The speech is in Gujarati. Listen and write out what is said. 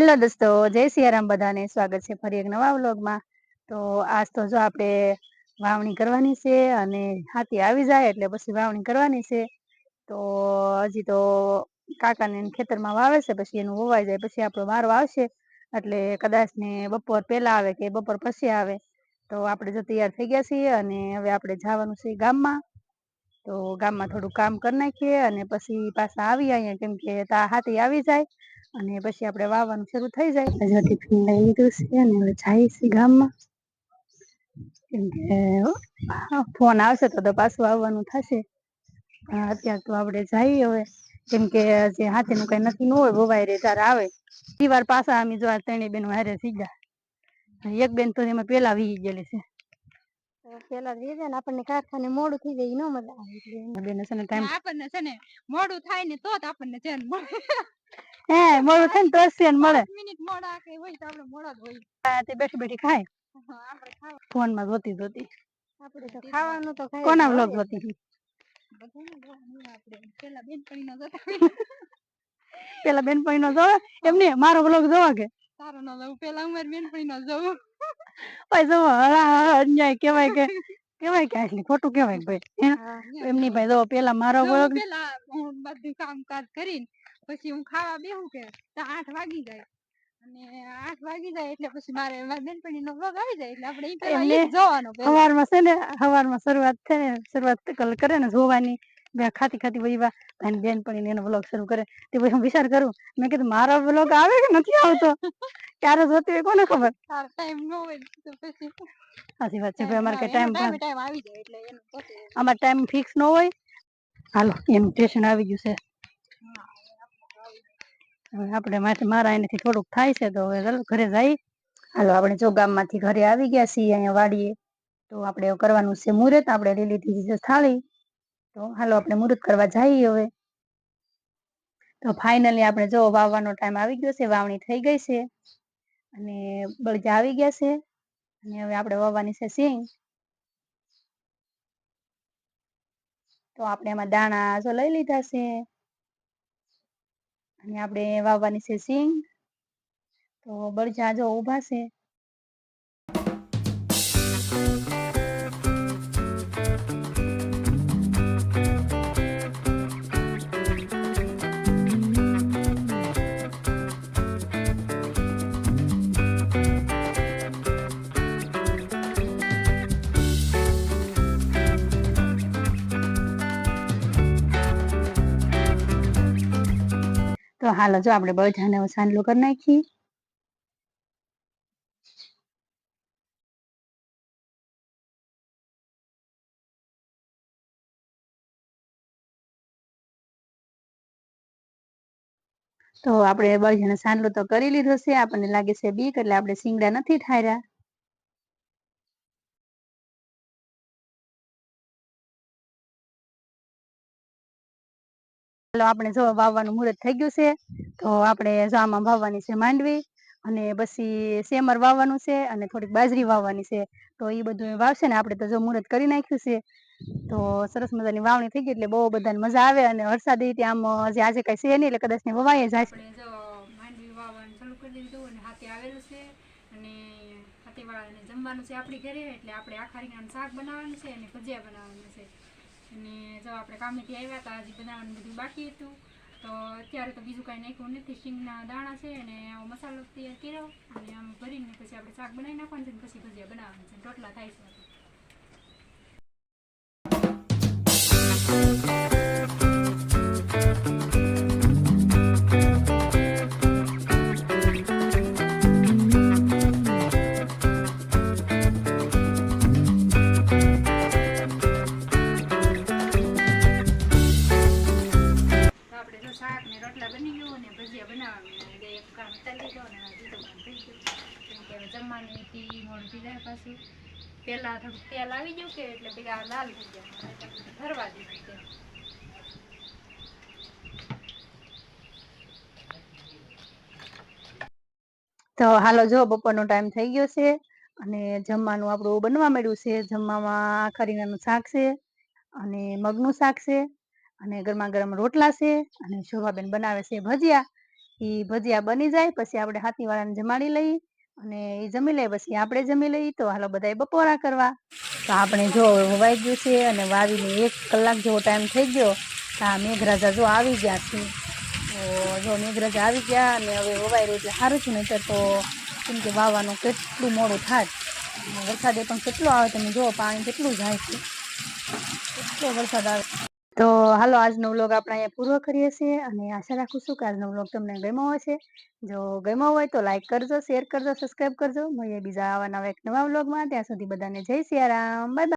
હેલો દોસ્તો, જય સિયારામ બધાને સ્વાગત છે ફરી એક નવા વ્લોગમાં। તો આજ તો જો આપણે વાવણી કરવાની છે અને હાથી આવી જાય એટલે પછી વાવણી કરવાની છે। તો હજી તો કાકાને ખેતરમાં વાવે છે, પછી એનું વવાઈ જાય પછી આપણો વારો આવશે એટલે કદાચ ને બપોર પહેલા આવે કે બપોર પછી આવે। તો આપણે જો તૈયાર થઈ ગયા છીએ અને હવે આપણે જવાનું છે ગામમાં। તો ગામમાં થોડું કામ કરી નાખીએ અને પછી પાછા આવી અહીંયા, કેમ કે હાથી આવી જાય અને પછી આપણે વાવવાનું શરૂ થઈ જાય। હજી ટિફિન લઈ લીધું છે અને હવે જાય છે ગામમાં, કેમ કે ફોન આવશે તો પાછું આવવાનું થશે। અત્યારે તો આપણે જઈએ હવે, કેમ કે જે હાથીનું કઈ નક્કી ન હોય, વવાઈ રે ત્યારે આવે। ઈ વાર પાછા અમે જો ત્રણેય બેન હારે થઈ ગયા, એક બેન તો એમાં પેલા વી ગયેલી છે। પેલા વી જાય ને આપણને કારખાને મોડું થઈ જાય, ન મજા આવે। આપણને છે ને મોડું થાય ને તો જ આપણને ચેન મળે। હે મોડું થાય ને તો ચેન મળે। 5 મિનિટ મોડા કે હોય તો આપણે મોડા જ હોય, તે બેઠી બેઠી ખાય। આપણે ખાવ ફોન માં જોતી જોતી, આપણે તો ખાવાનું તો ખાય। કોના વ્લોગ જોતી હતી? આપણે પેલા બેનપણી નો જોતા હોય। પેલા બેનપણી નો જોવે એમને મારો વ્લોગ જોવા કે તારો નો જોઉં, પેલા અમારી બેનપણી નો જોઉં। ભાઈ જો અન્યાય કેવાય કે આટલી ખોટું કેવાય ભાઈ એમની ભાઈ જો પેલા મારો વ્લોગ, પેલા હું બધું કામકાજ કરીને પછી હું ખાવા બેહું કે 8 વાગી જાય અને 8 વાગી જાય એટલે પછી મારે મારી બેનપણી નો વ્લોગ આવી જાય એટલે આપણે ઈ પેલા ઈ જોવાનો। સવારમાં છે ને સવારમાં શરૂઆત કરે ને જોવાની, ખાતી ખાતી વહીવા અને બેનપણી એનો વ્લોગ શરૂ કરે। તે પછી હું વિચાર કરું, મેં કીધું મારો વ્લોગ આવે કે નથી આવતો, ક્યારે જોતી હોય કોને ખબર। તાર ટાઈમ ન હોય તો પછી સાચી વાત છે, અમારે કે ટાઈમ આવી જાય એટલે અમાર ટાઈમ ફિક્સ ન હોય। હાલો ઇન્વિટેશન આવી ગયું છે, હવે આપણે મારા અહીંથી થોડુંક થાય છે તો હવે ઘરે જઈ। હાલો આપણે જો ગામમાંથી ઘરે આવી ગયા છીએ, અહીંયા વાડીએ તો આપણે કરવાનું છે મુહૂર્ત। આપણે લઈ લીધી છે થાળી, તો હાલો આપણે મુહૂર્ત કરવા જઈએ હવે। તો ફાઈનલી આપણે જો વાવવાનો ટાઈમ આવી ગયો છે, વાવણી થઈ ગઈ છે અને બળજા આવી ગયા છે અને હવે આપણે વાવવાની છે સિંગ। તો આપણે એમાં દાણા જો લઈ લીધા છે અને આપણે વાવવાની છે સિંગ। તો બળજા જો ઉભા છે। તો હાલો જો આપણે બળજાને સાંડલું કરી નાખી। તો આપણે બળજાને સાંડલો તો કરી લીધો છે, આપણને લાગે છે બીક એટલે આપણે શીંગડા નથી ઠાર્યા। ચાલો આપણે જો વાવવાનું મુહૂર્ત થઈ ગયું છે, તો આપણે આમાં વાવવાની છે માંડવી અને પછી સેમર વાવવાનું છે અને થોડીક બાજરી વાવવાની છે। તો એ બધું વાવશે ને આપણે તો જો મુહૂર્ત કરી નાખ્યું છે, તો સરસ મજાની વાવણી થઈ ગઈ એટલે બહુ બધાને મજા આવે। અને વરસાદ આમ આજે કઈ છે નહીં એટલે કદાચ ને વવાઈ જાય। આપણે જો માંડવી વાવવાનું ચાલુ કરી દીધું અને હાથી આવેલું છે અને હાથીવાળાને જમવાનું છે આપણી ઘરે, એટલે આપણે આખા રીંગણાનું શાક બનાવવાનું છે અને ભજીયા બનાવવાનું છે। અને જો આપણે કામેથી આવ્યા હતા, હજી બનાવવાનું બધું બાકી હતું, તો અત્યારે તો બીજું કાંઈ નાખ્યું નથી। શીંગના દાણા છે અને મસાલો તૈયાર કર્યો અને આમ ભરીને પછી આપણે શાક બનાવી નાખવાનું છે, પછી ભજીયા બનાવવાનું છે, રોટલા થાય છે। શાક ને રોટલા બની ગયું અને ભજીયા બનાવવાનું એક કામ ચાલી ગયો અને બીજું કામ થઈ ગયું, કેમ કે જમવાની મોડું થઈ જાય। પાછું પેલા થોડુંક તેલ આવી ગયું કે એટલે પેલા લાલ થઈ ગયા, ભરવા દીધું। તો હાલો જો બપોરનો ટાઈમ થઈ ગયો છે અને જમવાનું આપણું બનવા માંડ્યું છે। જમવામાં આખા રીંગણાનું શાક છે અને મગનું શાક છે અને ગરમા ગરમ રોટલા છે અને શોભાબેન બનાવે છે ભજીયા। ઈ ભજીયા બની જાય પછી આપણે હાથીવાળાને જમાડી લઈએ અને ઈ જમી લે પછી આપણે જમી લઈએ. તો હાલો બધાય બપોરા કરવા. તો આપણે જો વવાઈ ગયું છે અને વાવીને 1 કલાક જેવો ટાઈમ થઈ ગયો. આ મેઘરાજા જો આવી ગયા છે. તો જો મેઘરાજા આવી ગયા અને હવે વવાઈ રહ્યું એટલે સારું છે, નહીંતર તો કેમ કે વાવવાનું કેટલું મોડું થાય. વરસાદ પણ કેટલો આવે તમે જુઓ, પાણી કેટલું જાય છે, કેટલો વરસાદ આવે. તો હાલો આજનો વ્લોગ આપણે અહીંયા પૂરો કરીએ છીએ અને આશા રાખું છું કે આજનો વ્લોગ તમને ગમ્યો હશે. જો ગમ્યો હોય તો લાઈક કરજો, શેર કરજો, સબસ્ક્રાઈબ કરજો. મળીએ બીજા આવા નવા એક નવા વ્લોગમાં. ત્યાં સુધી બધાને જય સિયારામ, બાય બાય.